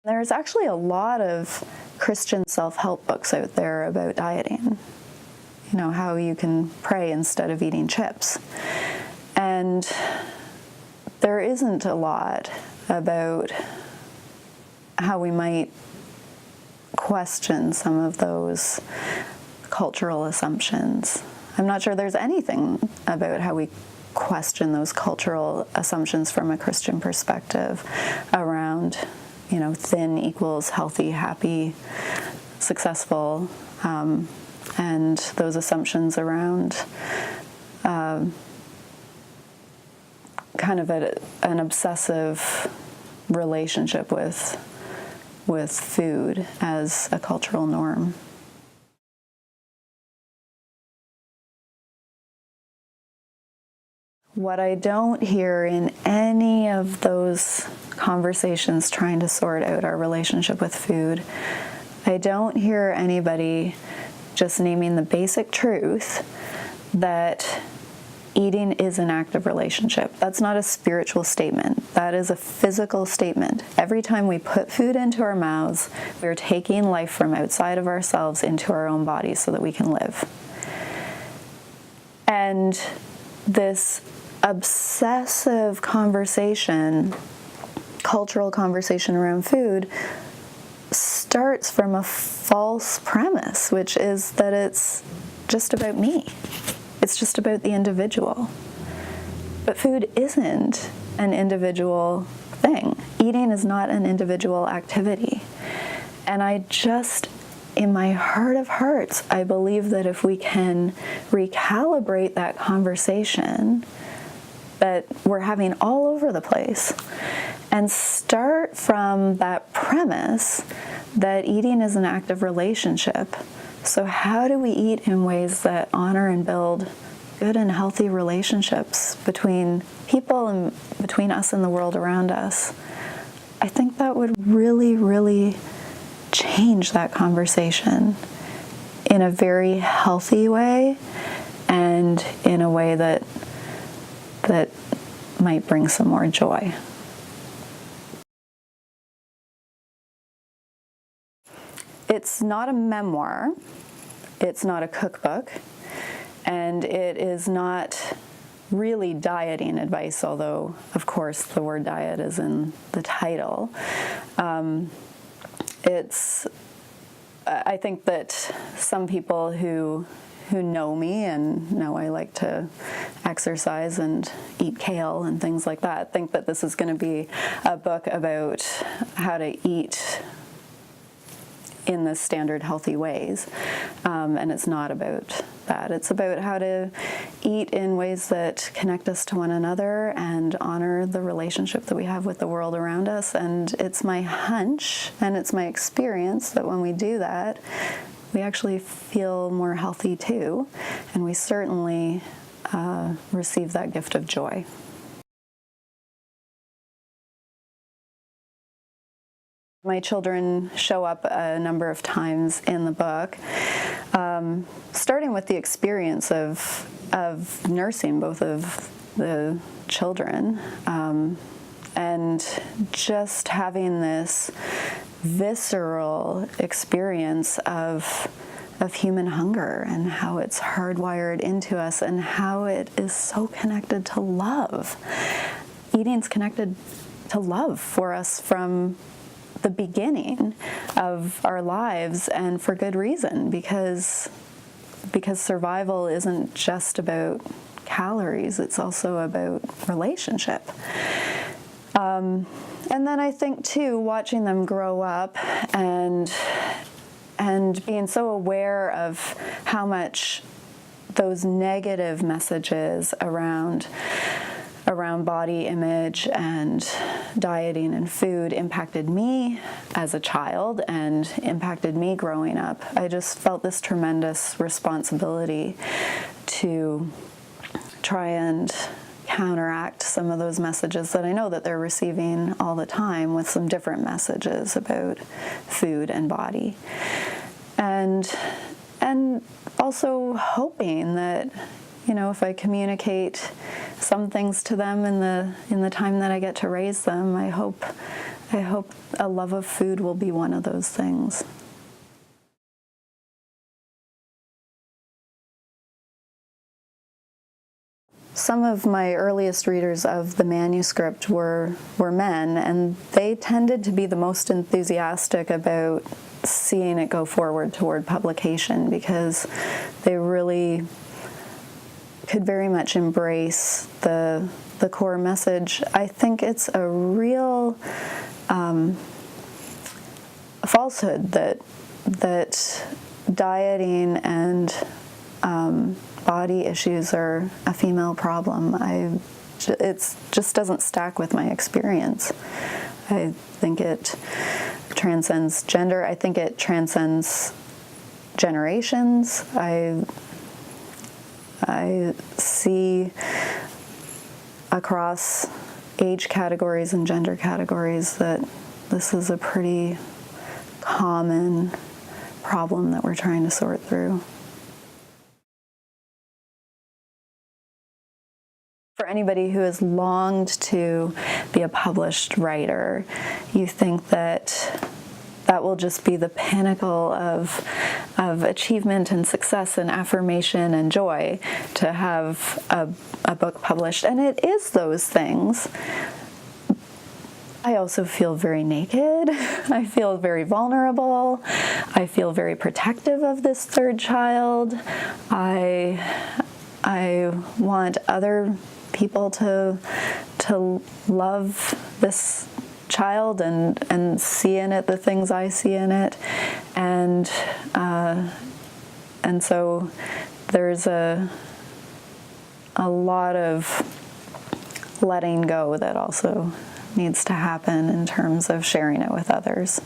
There's actually a lot of Christian self-help books out there about dieting. You know, how you can pray instead of eating chips. And there isn't a lot about how we might question some of those cultural assumptions. I'm not sure there's anything about how we question those cultural assumptions from a Christian perspective around, you know, thin equals healthy, happy, successful, and those assumptions around kind of an obsessive relationship with food as a cultural norm. What I don't hear in any of those conversations trying to sort out our relationship with food, I don't hear anybody just naming the basic truth that eating is an active relationship. That's not a spiritual statement. That is a physical statement. Every time we put food into our mouths, we're taking life from outside of ourselves into our own bodies so that we can live. And this obsessive conversation, cultural conversation around food, starts from a false premise, which is that it's just about me. It's just about the individual. But food isn't an individual thing. Eating is not an individual activity. And I just, in my heart of hearts, I believe that if we can recalibrate that conversation that we're having all over the place and start from that premise that eating is an active relationship. So how do we eat in ways that honor and build good and healthy relationships between people and between us and the world around us? I think that would really, really change that conversation in a very healthy way and in a way that might bring some more joy. It's not a memoir, it's not a cookbook, and it is not really dieting advice, although, of course, the word diet is in the title. I think that some people who know me and know I like to exercise and eat kale and things like that think that this is going to be a book about how to eat in the standard healthy ways. And it's not about that. It's about how to eat in ways that connect us to one another and honor the relationship that we have with the world around us. And it's my hunch and it's my experience that when we do that, we actually feel more healthy too. And we certainly receive that gift of joy. My children show up a number of times in the book, starting with the experience of nursing both of the children, and just having this visceral experience of human hunger and how it's hardwired into us and how it is so connected to love. Eating's connected to love for us from the beginning of our lives, and for good reason, because survival isn't just about calories, it's also about relationship. And then I think too, watching them grow up and being so aware of how much those negative messages around body image and dieting and food impacted me as a child and impacted me growing up. I just felt this tremendous responsibility to try and counteract some of those messages that I know that they're receiving all the time, with some different messages about food and body. And also hoping that, you know, if I communicate some things to them in the time that I get to raise them, I hope I hope a love of food will be one of those things. Some of my earliest readers of the manuscript were men, and they tended to be the most enthusiastic about seeing it go forward toward publication, because they really could very much embrace the core message. I think it's a real falsehood that dieting and body issues are a female problem. It just doesn't stack with my experience. I think it transcends gender. I think it transcends generations. I see across age categories and gender categories that this is a pretty common problem that we're trying to sort through. For anybody who has longed to be a published writer, you think that that will just be the pinnacle of achievement and success and affirmation and joy to have a book published. And it is those things. I also feel very naked. I feel very vulnerable. I feel very protective of this third child. I want other people to love this child and see in it the things I see in it, and so there's a lot of letting go that also needs to happen in terms of sharing it with others.